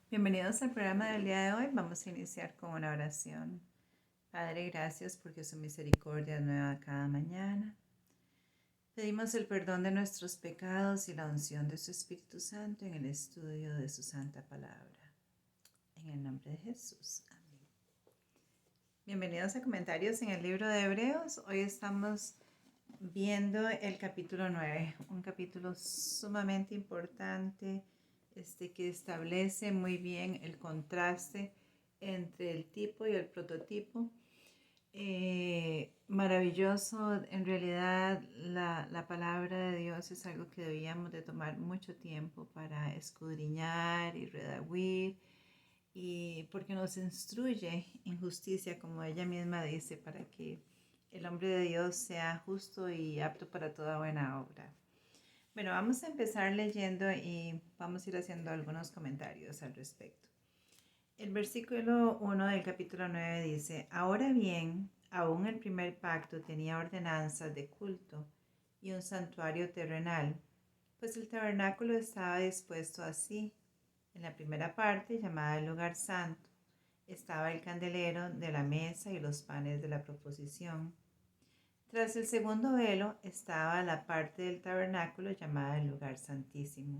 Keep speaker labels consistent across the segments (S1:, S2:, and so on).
S1: Bienvenidos al programa del día de hoy. Vamos a iniciar con una oración. Padre, gracias porque su misericordia es nueva cada mañana. Pedimos el perdón de nuestros pecados y la unción de su Espíritu Santo en el estudio de su santa palabra. En el nombre de Jesús. Amén. Bienvenidos a Comentarios en el libro de Hebreos. Hoy estamos viendo el capítulo 9, un capítulo sumamente importante que establece muy bien el contraste entre el tipo y el prototipo. Maravilloso, en realidad la palabra de Dios es algo que debíamos de tomar mucho tiempo para escudriñar y redaguir, y porque nos instruye en justicia, como ella misma dice, para que el hombre de Dios sea justo y apto para toda buena obra. Bueno, vamos a empezar leyendo y vamos a ir haciendo algunos comentarios al respecto. El versículo 1 del capítulo 9 dice: Ahora bien, aún el primer pacto tenía ordenanzas de culto y un santuario terrenal, pues el tabernáculo estaba dispuesto así. En la primera parte, llamada el lugar santo, estaba el candelero de la mesa y los panes de la proposición. Tras el segundo velo estaba la parte del tabernáculo llamada el lugar santísimo.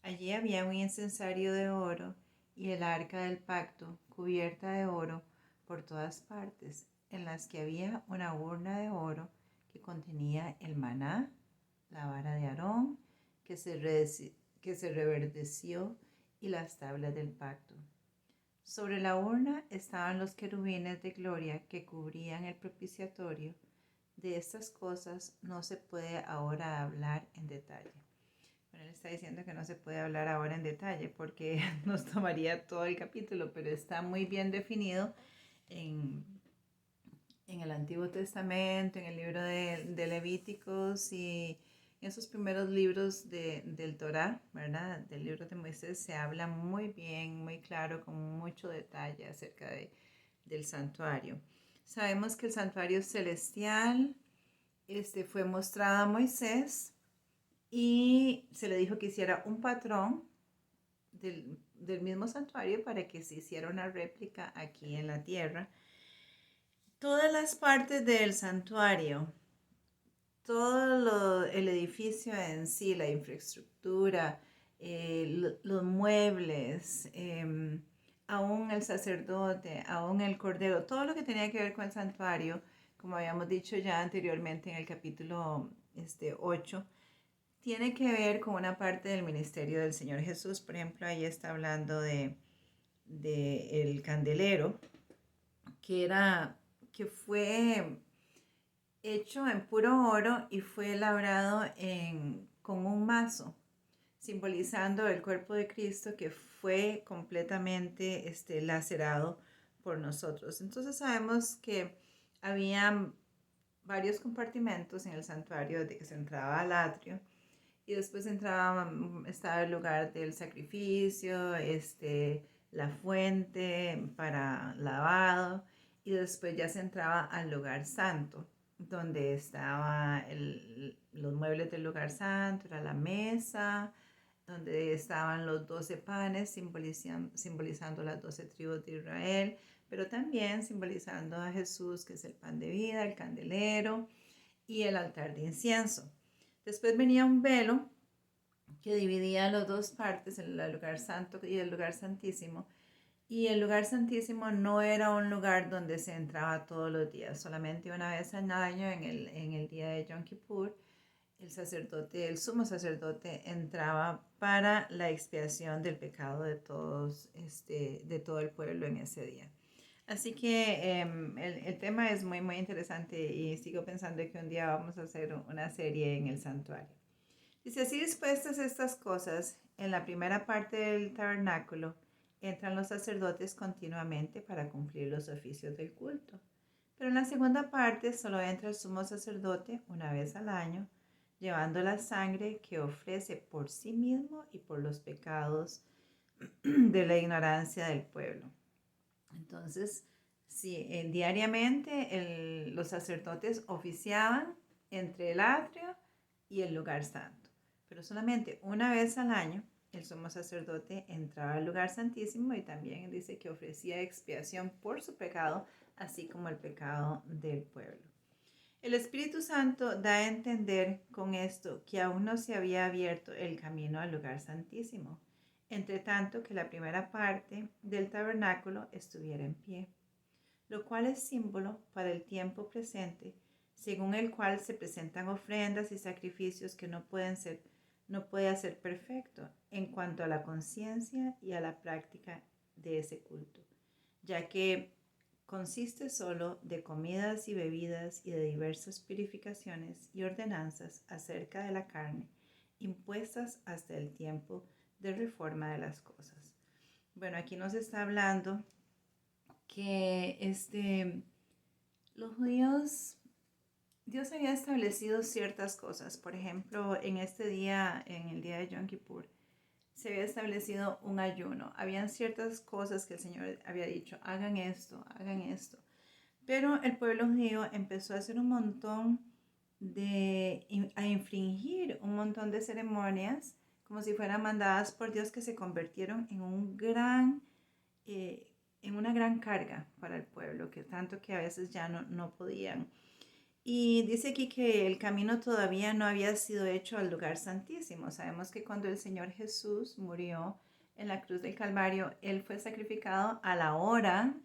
S1: Allí había un incensario de oro y el arca del pacto cubierta de oro por todas partes, en las que había una urna de oro que contenía el maná, la vara de Aarón que se reverdeció y las tablas del pacto. Sobre la urna estaban los querubines de gloria que cubrían el propiciatorio. De estas cosas no se puede ahora hablar en detalle. Bueno, él está diciendo que no se puede hablar ahora en detalle porque nos tomaría todo el capítulo, pero está muy bien definido en, en el Antiguo Testamento, en el libro de Levíticos y en esos primeros libros del Torá, ¿verdad? Del libro de Moisés se habla muy bien, muy claro, con mucho detalle acerca del santuario. Sabemos que el santuario celestial fue mostrado a Moisés y se le dijo que hiciera un patrón del mismo santuario para que se hiciera una réplica aquí en la tierra. Todas las partes del santuario, el edificio en sí, la infraestructura, los muebles, aún el sacerdote, aún el cordero, todo lo que tenía que ver con el santuario, como habíamos dicho ya anteriormente en el capítulo 8, tiene que ver con una parte del ministerio del Señor Jesús. Por ejemplo, ahí está hablando de el candelero, que fue hecho en puro oro y fue labrado con un mazo, simbolizando el cuerpo de Cristo que fue completamente lacerado por nosotros. Entonces sabemos que había varios compartimentos en el santuario desde que se entraba al atrio, y después estaba el lugar del sacrificio, la fuente para lavado, y después ya se entraba al lugar santo, donde estaban los muebles del lugar santo, era la mesa, donde estaban los 12 panes simbolizando las 12 tribus de Israel, pero también simbolizando a Jesús, que es el pan de vida, el candelero y el altar de incienso. Después venía un velo que dividía las dos partes, el lugar santo y el lugar santísimo. Y el lugar santísimo no era un lugar donde se entraba todos los días, solamente una vez al año en el día de Yom Kippur, el sumo sacerdote entraba para la expiación del pecado de todos, de todo el pueblo en ese día. Así que el tema es muy, muy interesante y sigo pensando que un día vamos a hacer una serie en el santuario. Dice: así dispuestas estas cosas, en la primera parte del tabernáculo entran los sacerdotes continuamente para cumplir los oficios del culto. Pero en la segunda parte solo entra el sumo sacerdote una vez al año, llevando la sangre que ofrece por sí mismo y por los pecados de la ignorancia del pueblo. Entonces, sí, diariamente los sacerdotes oficiaban entre el atrio y el lugar santo, pero solamente una vez al año el sumo sacerdote entraba al lugar santísimo y también dice que ofrecía expiación por su pecado, así como el pecado del pueblo. El Espíritu Santo da a entender con esto que aún no se había abierto el camino al lugar santísimo, entre tanto que la primera parte del tabernáculo estuviera en pie, lo cual es símbolo para el tiempo presente, según el cual se presentan ofrendas y sacrificios que no puede hacer perfecto en cuanto a la conciencia y a la práctica de ese culto, ya que consiste solo de comidas y bebidas y de diversas purificaciones y ordenanzas acerca de la carne, impuestas hasta el tiempo de reforma de las cosas. Bueno, aquí nos está hablando que los judíos, Dios había establecido ciertas cosas. Por ejemplo, en el día de Yom Kippur, se había establecido un ayuno. Habían ciertas cosas que el Señor había dicho, hagan esto, hagan esto. Pero el pueblo judío empezó a hacer a infringir un montón de ceremonias, como si fueran mandadas por Dios, que se convirtieron en una gran carga para el pueblo, que tanto que a veces ya no podían. Y dice aquí que el camino todavía no había sido hecho al lugar santísimo. Sabemos que cuando el Señor Jesús murió en la cruz del Calvario, Él fue sacrificado a la hora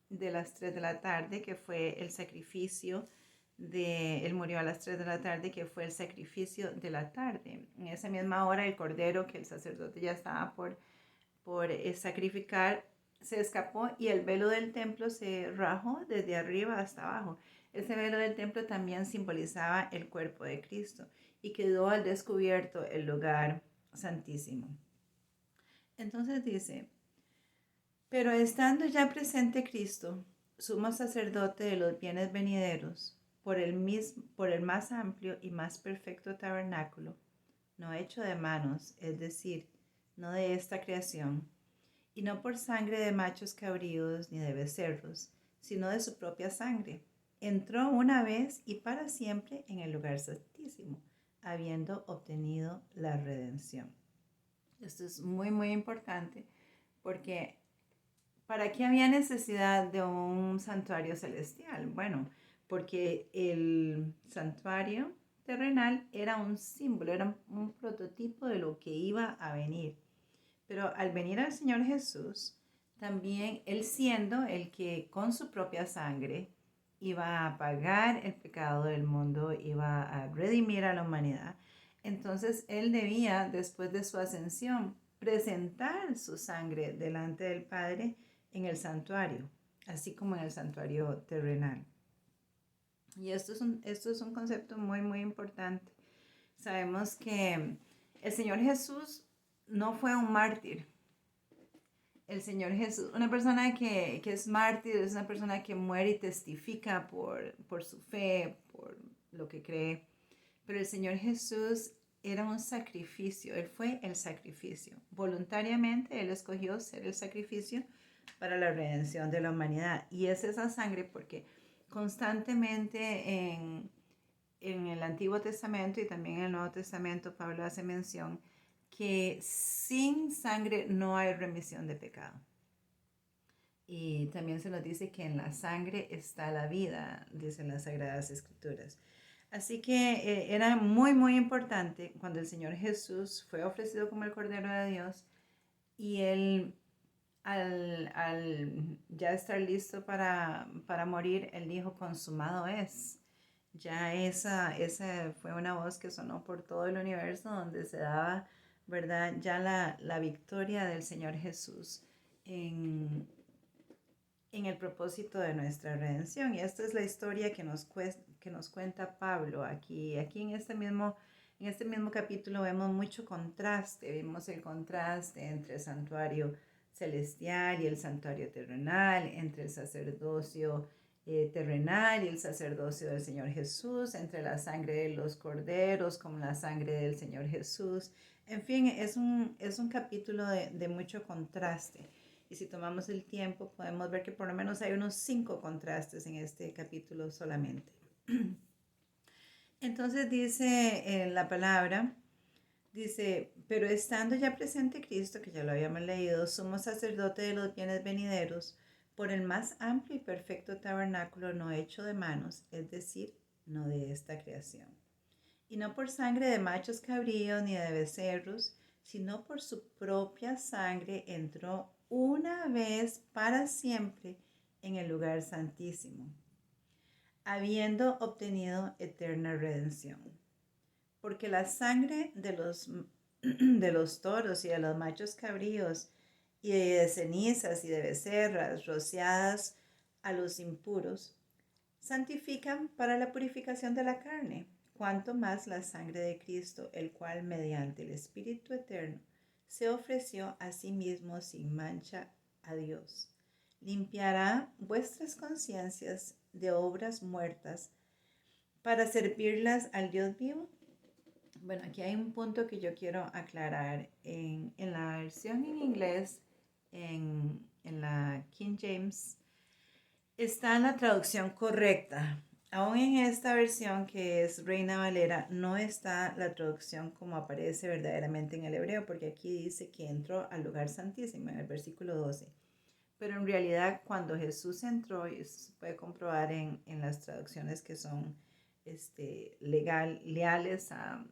S1: de las 3 de la tarde, que fue el sacrificio Él murió a las 3 de la tarde, que fue el sacrificio de la tarde. En esa misma hora, el cordero que el sacerdote ya estaba por sacrificar se escapó y el velo del templo se rajó desde arriba hasta abajo. Ese velo del templo también simbolizaba el cuerpo de Cristo y quedó al descubierto el lugar santísimo. Entonces dice, pero estando ya presente Cristo, sumo sacerdote de los bienes venideros, por el más amplio y más perfecto tabernáculo, no hecho de manos, es decir, no de esta creación, y no por sangre de machos cabríos ni de becerros, sino de su propia sangre, entró una vez y para siempre en el lugar santísimo, habiendo obtenido la redención. Esto es muy, muy importante porque ¿para qué había necesidad de un santuario celestial? Bueno, porque el santuario terrenal era un símbolo, era un prototipo de lo que iba a venir. Pero al venir al Señor Jesús, también Él siendo el que con su propia sangre iba a pagar el pecado del mundo, iba a redimir a la humanidad, entonces Él debía, después de su ascensión, presentar su sangre delante del Padre en el santuario, así como en el santuario terrenal. Y esto es un concepto muy, muy importante. Sabemos que el Señor Jesús no fue un mártir. El Señor Jesús, una persona que es mártir, es una persona que muere y testifica por su fe, por lo que cree. Pero el Señor Jesús era un sacrificio, Él fue el sacrificio. Voluntariamente Él escogió ser el sacrificio para la redención de la humanidad. Y es esa sangre porque constantemente en el Antiguo Testamento y también en el Nuevo Testamento Pablo hace mención que sin sangre no hay remisión de pecado. Y también se nos dice que en la sangre está la vida, dicen las Sagradas Escrituras. Así que era muy, muy importante cuando el Señor Jesús fue ofrecido como el Cordero de Dios y Él, al ya estar listo para morir, Él dijo, consumado es. Ya esa fue una voz que sonó por todo el universo donde se daba, ¿verdad? Ya la victoria del Señor Jesús en el propósito de nuestra redención. Y esta es la historia que nos cuenta Pablo aquí en este mismo capítulo vemos mucho contraste, vemos el contraste entre el santuario celestial y el santuario terrenal, entre el sacerdocio terrenal y el sacerdocio del Señor Jesús, entre la sangre de los corderos como la sangre del Señor Jesús. En fin, es un capítulo de mucho contraste. Y si tomamos el tiempo, podemos ver que por lo menos hay unos 5 contrastes en este capítulo solamente. Entonces dice la palabra, Dice, pero estando ya presente Cristo, que ya lo habíamos leído, sumo sacerdote de los bienes venideros, por el más amplio y perfecto tabernáculo no hecho de manos, es decir, no de esta creación. Y no por sangre de machos cabríos ni de becerros, sino por su propia sangre entró una vez para siempre en el lugar santísimo, habiendo obtenido eterna redención. Porque la sangre de los toros y de los machos cabríos y de cenizas y de becerras rociadas a los impuros santifican para la purificación de la carne, cuanto más la sangre de Cristo, el cual mediante el Espíritu eterno se ofreció a sí mismo sin mancha a Dios. Limpiará vuestras conciencias de obras muertas para servirlas al Dios vivo. Bueno, aquí hay un punto que yo quiero aclarar. En la versión en inglés, en la King James, está la traducción correcta. Aún en esta versión que es Reina Valera, no está la traducción como aparece verdaderamente en el hebreo, porque aquí dice que entró al lugar santísimo en el versículo 12. Pero en realidad cuando Jesús entró, y eso se puede comprobar en las traducciones que son leales a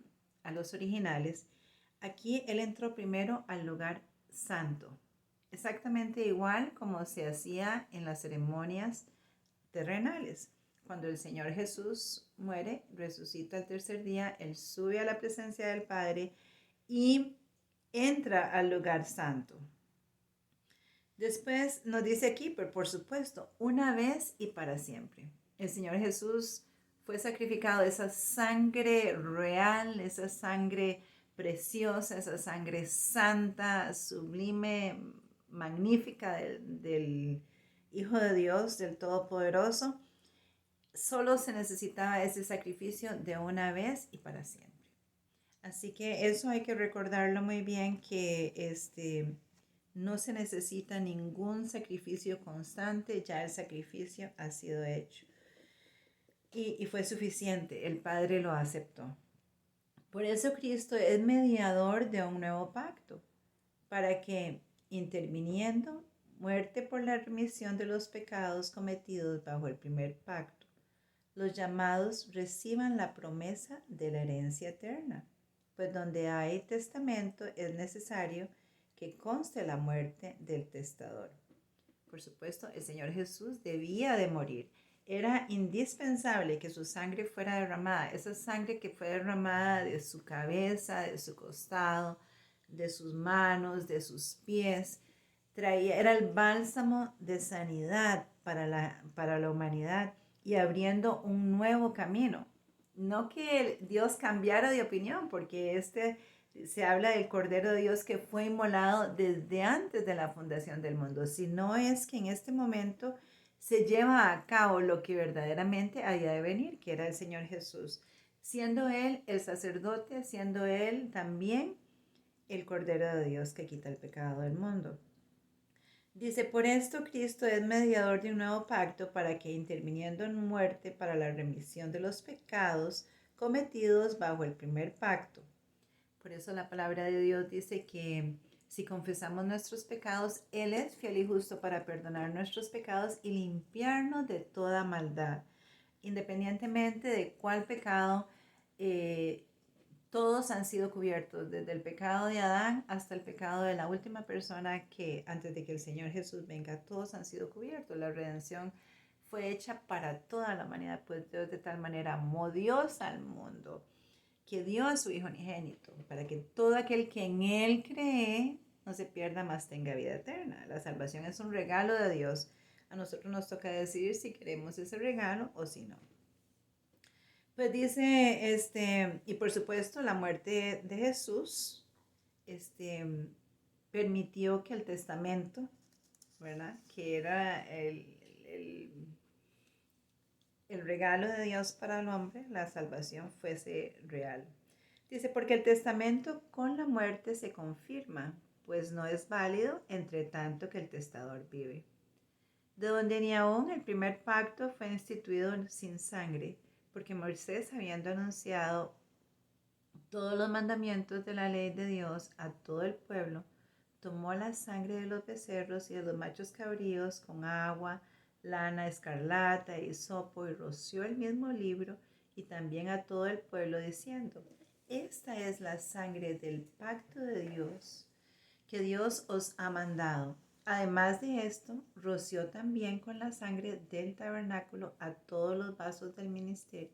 S1: los originales, aquí Él entró primero al lugar santo, exactamente igual como se hacía en las ceremonias terrenales. Cuando el Señor Jesús muere, resucita el tercer día, Él sube a la presencia del Padre y entra al lugar santo. Después nos dice aquí, pero por supuesto, una vez y para siempre. El Señor Jesús fue sacrificado, esa sangre real, esa sangre preciosa, esa sangre santa, sublime, magnífica del Hijo de Dios, del Todopoderoso. Solo se necesitaba ese sacrificio de una vez y para siempre. Así que eso hay que recordarlo muy bien, que no se necesita ningún sacrificio constante, ya el sacrificio ha sido hecho. Y fue suficiente, el Padre lo aceptó. Por eso Cristo es mediador de un nuevo pacto, para que, interviniendo, muerte por la remisión de los pecados cometidos bajo el primer pacto, los llamados reciban la promesa de la herencia eterna, pues donde hay testamento es necesario que conste la muerte del testador. Por supuesto, el Señor Jesús debía de morir. Era indispensable que su sangre fuera derramada, esa sangre que fue derramada de su cabeza, de su costado, de sus manos, de sus pies, era el bálsamo de sanidad para la humanidad y abriendo un nuevo camino. No que Dios cambiara de opinión, porque se habla del Cordero de Dios que fue inmolado desde antes de la fundación del mundo, sino es que en este momento se lleva a cabo lo que verdaderamente había de venir, que era el Señor Jesús, siendo Él el sacerdote, siendo Él también el Cordero de Dios que quita el pecado del mundo. Dice, por esto Cristo es mediador de un nuevo pacto para que, interviniendo en muerte para la remisión de los pecados cometidos bajo el primer pacto. Por eso la palabra de Dios dice que si confesamos nuestros pecados, Él es fiel y justo para perdonar nuestros pecados y limpiarnos de toda maldad. Independientemente de cuál pecado, todos han sido cubiertos, desde el pecado de Adán hasta el pecado de la última persona que antes de que el Señor Jesús venga, todos han sido cubiertos. La redención fue hecha para toda la humanidad, pues Dios de tal manera amó Dios al mundo, que dio a su Hijo unigénito, para que todo aquel que en Él cree no se pierda, más tenga vida eterna. La salvación es un regalo de Dios. A nosotros nos toca decidir si queremos ese regalo o si no. Pues dice, y por supuesto la muerte de Jesús, permitió que el testamento, ¿verdad? Que era el regalo de Dios para el hombre, la salvación, fuese real. Dice, porque el testamento con la muerte se confirma, pues no es válido entre tanto que el testador vive. De donde ni aún el primer pacto fue instituido sin sangre, porque Moisés, habiendo anunciado todos los mandamientos de la ley de Dios a todo el pueblo, tomó la sangre de los becerros y de los machos cabríos con agua, lana escarlata y hisopo y roció el mismo libro y también a todo el pueblo diciendo: esta es la sangre del pacto de Dios que Dios os ha mandado. Además de esto, roció también con la sangre del tabernáculo a todos los vasos del ministerio.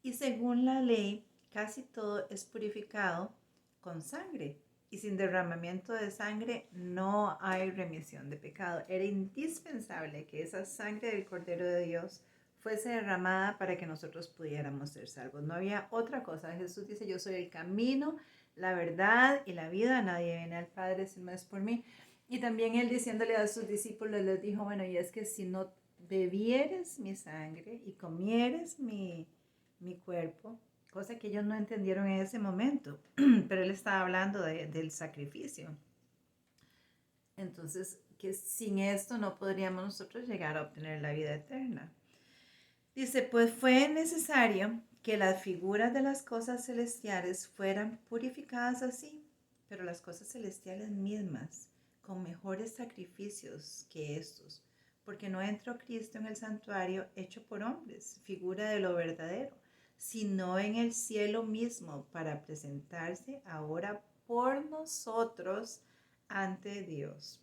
S1: Y según la ley, casi todo es purificado con sangre. Y sin derramamiento de sangre no hay remisión de pecado. Era indispensable que esa sangre del Cordero de Dios fuese derramada para que nosotros pudiéramos ser salvos. No había otra cosa. Jesús dice: yo soy el camino, la verdad y la vida. Nadie viene al Padre si no es por mí. Y también él, diciéndole a sus discípulos, les dijo: bueno, y es que si no bebieres mi sangre y comieres mi cuerpo, cosa que ellos no entendieron en ese momento, pero él estaba hablando del sacrificio. Entonces, que sin esto no podríamos nosotros llegar a obtener la vida eterna. Dice: pues fue necesario que las figuras de las cosas celestiales fueran purificadas así, pero las cosas celestiales mismas, con mejores sacrificios que estos, porque no entró Cristo en el santuario hecho por hombres, figura de lo verdadero, sino en el cielo mismo, para presentarse ahora por nosotros ante Dios.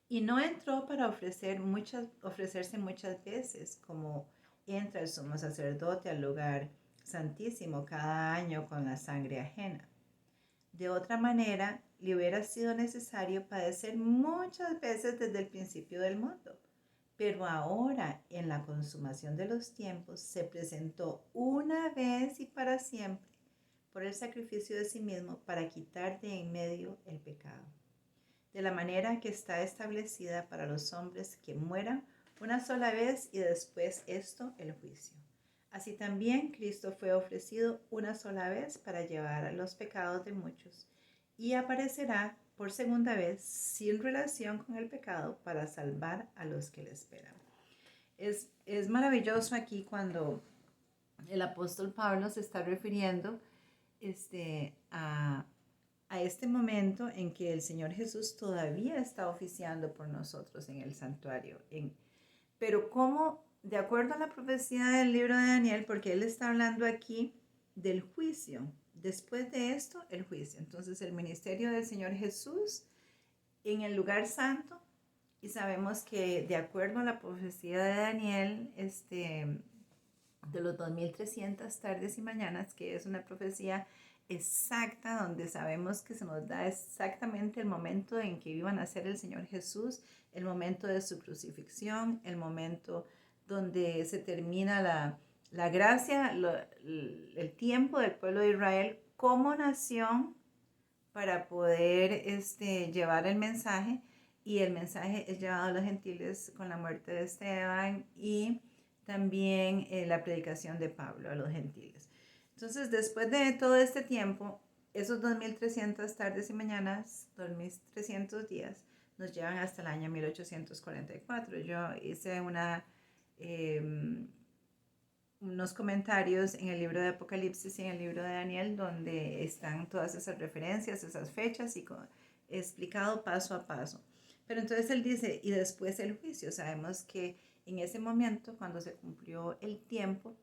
S1: Y no entró para ofrecerse muchas veces, como entra el sumo sacerdote al lugar santísimo cada año con la sangre ajena. De otra manera, le hubiera sido necesario padecer muchas veces desde el principio del mundo. Pero ahora, en la consumación de los tiempos, se presentó una vez y para siempre por el sacrificio de sí mismo para quitar de en medio el pecado. De la manera que está establecida para los hombres que mueran una sola vez y después esto el juicio. Así también Cristo fue ofrecido una sola vez para llevar los pecados de muchos y aparecerá por segunda vez sin relación con el pecado para salvar a los que le esperan. Es maravilloso aquí cuando el apóstol Pablo se está refiriendo a este momento en que el Señor Jesús todavía está oficiando por nosotros en el santuario. Pero como, de acuerdo a la profecía del libro de Daniel, porque él está hablando aquí del juicio, después de esto, el juicio. Entonces, el ministerio del Señor Jesús en el lugar santo, y sabemos que de acuerdo a la profecía de Daniel, de los 2300 tardes y mañanas, que es una profecía exacta, donde sabemos que se nos da exactamente el momento en que iba a nacer el Señor Jesús, el momento de su crucifixión, el momento donde se termina la gracia, el tiempo del pueblo de Israel como nación para poder llevar el mensaje, y el mensaje es llevado a los gentiles con la muerte de Esteban y también la predicación de Pablo a los gentiles. Entonces, después de todo este tiempo, esos 2300 tardes y mañanas, 2300 días, nos llevan hasta el año 1844. Yo hice unos comentarios en el libro de Apocalipsis y en el libro de Daniel, donde están todas esas referencias, esas fechas y explicado paso a paso. Pero entonces él dice: y después el juicio. Sabemos que en ese momento, cuando se cumplió el tiempo,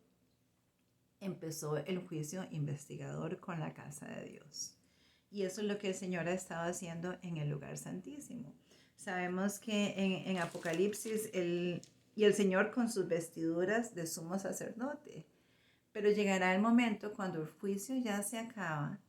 S1: empezó el juicio investigador con la casa de Dios. Y eso es lo que el Señor ha estado haciendo en el lugar santísimo. Sabemos que en Apocalipsis y el Señor con sus vestiduras de sumo sacerdote. Pero llegará el momento cuando el juicio ya se acaba,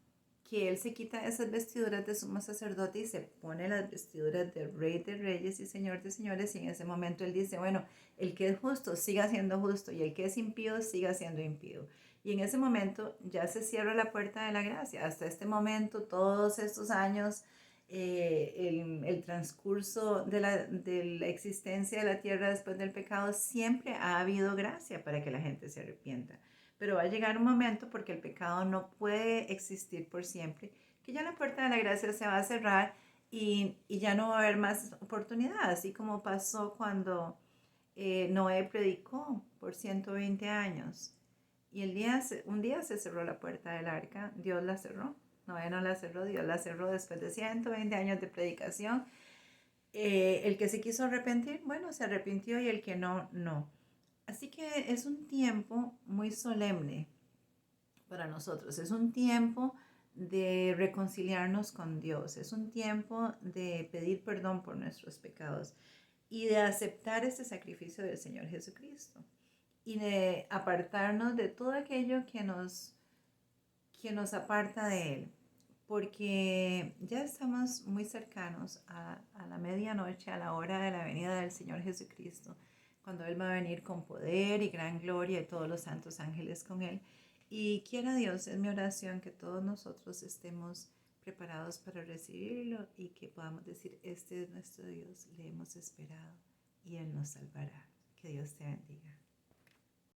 S1: que Él se quita esas vestiduras de sumo sacerdote y se pone las vestiduras de Rey de Reyes y Señor de Señores. Y en ese momento Él dice: bueno, el que es justo siga siendo justo y el que es impío siga siendo impío. Y en ese momento ya se cierra la puerta de la gracia. Hasta este momento, todos estos años, el transcurso de la existencia de la tierra después del pecado, siempre ha habido gracia para que la gente se arrepienta. Pero va a llegar un momento, porque el pecado no puede existir por siempre, que ya la puerta de la gracia se va a cerrar y ya no va a haber más oportunidad, así como pasó cuando Noé predicó por 120 años. Y un día se cerró la puerta del arca, Dios la cerró. Noé no la cerró, Dios la cerró después de 120 años de predicación. El que se quiso arrepentir, bueno, se arrepintió y el que no, no. Así que es un tiempo muy solemne para nosotros. Es un tiempo de reconciliarnos con Dios. Es un tiempo de pedir perdón por nuestros pecados y de aceptar este sacrificio del Señor Jesucristo y de apartarnos de todo aquello que nos aparta de Él, porque ya estamos muy cercanos a la medianoche, a la hora de la venida del Señor Jesucristo, cuando Él va a venir con poder y gran gloria y todos los santos ángeles con Él. Y quiera Dios, es mi oración, que todos nosotros estemos preparados para recibirlo y que podamos decir, este es nuestro Dios, le hemos esperado y Él nos salvará. Que Dios te bendiga.